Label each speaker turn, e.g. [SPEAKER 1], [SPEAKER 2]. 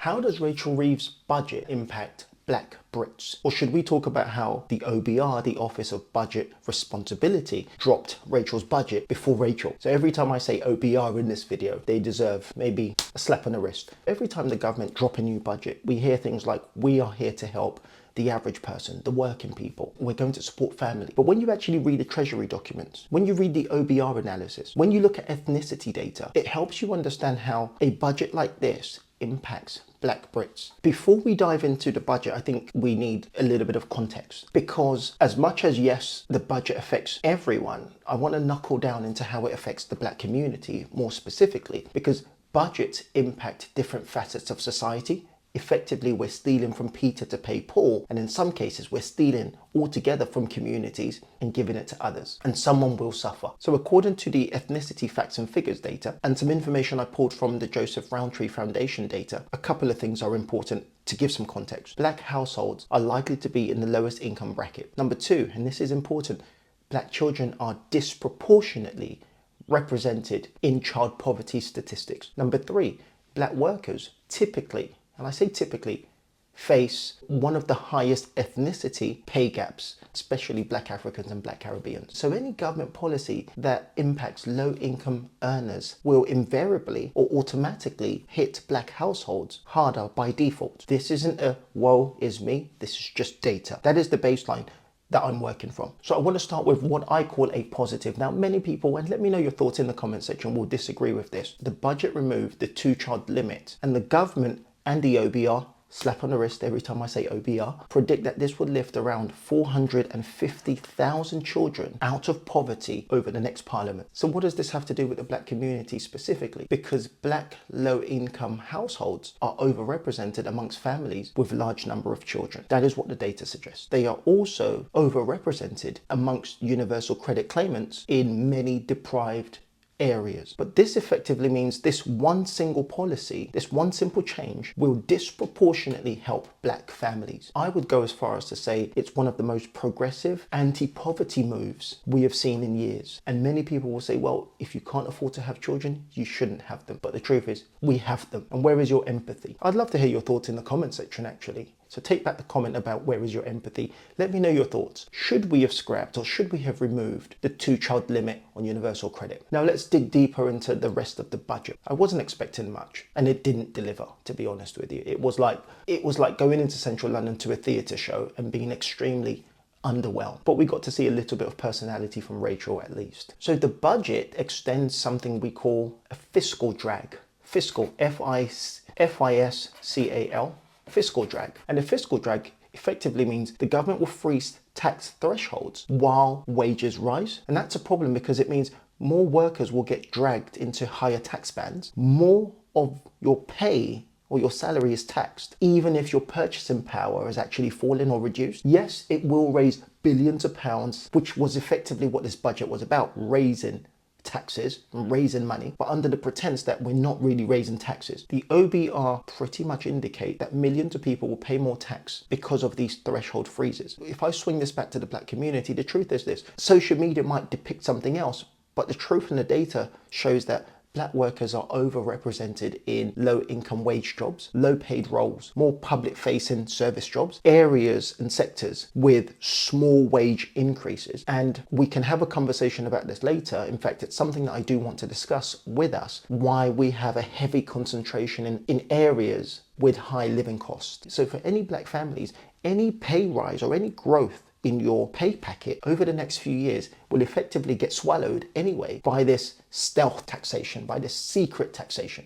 [SPEAKER 1] How does Rachel Reeves' budget impact Black Brits? Or should we talk about how the OBR, the Office of Budget Responsibility, dropped Rachel's budget before Rachel? So every time I say OBR in this video, they deserve maybe a slap on the wrist. Every time the government drop a new budget, we hear things like, we are here to help the average person, the working people. We're going to support family. But when you actually read the Treasury documents, when you read the OBR analysis, when you look at ethnicity data, it helps you understand how a budget like this impacts Black Brits. Before we dive into the budget, I think we need a little bit of context, because as much as yes, the budget affects everyone, I want to knuckle down into how it affects the Black community more specifically, because budgets impact different facets of society. Effectively, we're stealing from Peter to pay Paul, and in some cases we're stealing altogether from communities and giving it to others, and someone will suffer. So according to the ethnicity facts and figures data and some information I pulled from the Joseph Rowntree Foundation data, a couple of things are important to give some context. Black households are likely to be in the lowest income bracket. Number two, and this is important, Black children are disproportionately represented in child poverty statistics. Number three, Black workers typically, and I say typically, face one of the highest ethnicity pay gaps, especially Black Africans and Black Caribbeans. So any government policy that impacts low-income earners will invariably or automatically hit Black households harder by default. This isn't a woe is me, this is just data. That is the baseline that I'm working from. So I want to start with what I call a positive. Now, many people, and let me know your thoughts in the comment section, will disagree with this. The budget removed the 2-child limit, and the government and the OBR, slap on the wrist every time I say OBR, predict that this would lift around 450,000 children out of poverty over the next parliament. So what does this have to do with the Black community specifically? Because Black low-income households are overrepresented amongst families with a large number of children. That is what the data suggests. They are also overrepresented amongst universal credit claimants in many deprived areas. But this effectively means this one single policy, this one simple change, will disproportionately help Black families. I would go as far as to say it's one of the most progressive anti-poverty moves we have seen in years. And many people will say, well, if you can't afford to have children, you shouldn't have them. But the truth is, we have them. And where is your empathy? I'd love to hear your thoughts in the comment section, actually. So take back the comment about where is your empathy. Let me know your thoughts. Should we have scrapped or should we have removed the 2-child limit on universal credit? Now let's dig deeper into the rest of the budget. I wasn't expecting much, and it didn't deliver, to be honest with you. It was like going into central London to a theatre show and being extremely underwhelmed. But we got to see a little bit of personality from Rachel at least. So the budget extends something we call a fiscal drag. Fiscal, F-I-S-C-A-L. Fiscal drag. And the fiscal drag effectively means the government will freeze tax thresholds while wages rise. And that's a problem because it means more workers will get dragged into higher tax bands. More of your pay or your salary is taxed, even if your purchasing power has actually fallen or reduced. Yes, it will raise billions of pounds, which was effectively what this budget was about, raising taxes and raising money, but under the pretense that we're not really raising taxes. The OBR pretty much indicate that millions of people will pay more tax because of these threshold freezes. If I swing this back to the Black community, the truth is this: social media might depict something else, but the truth and the data shows that Black workers are overrepresented in low-income wage jobs, low-paid roles, more public-facing service jobs, areas and sectors with small wage increases. And we can have a conversation about this later. In fact, it's something that I do want to discuss with us, why we have a heavy concentration in areas with high living costs. So for any Black families, any pay rise or any growth in your pay packet over the next few years will effectively get swallowed anyway by this stealth taxation, by this secret taxation.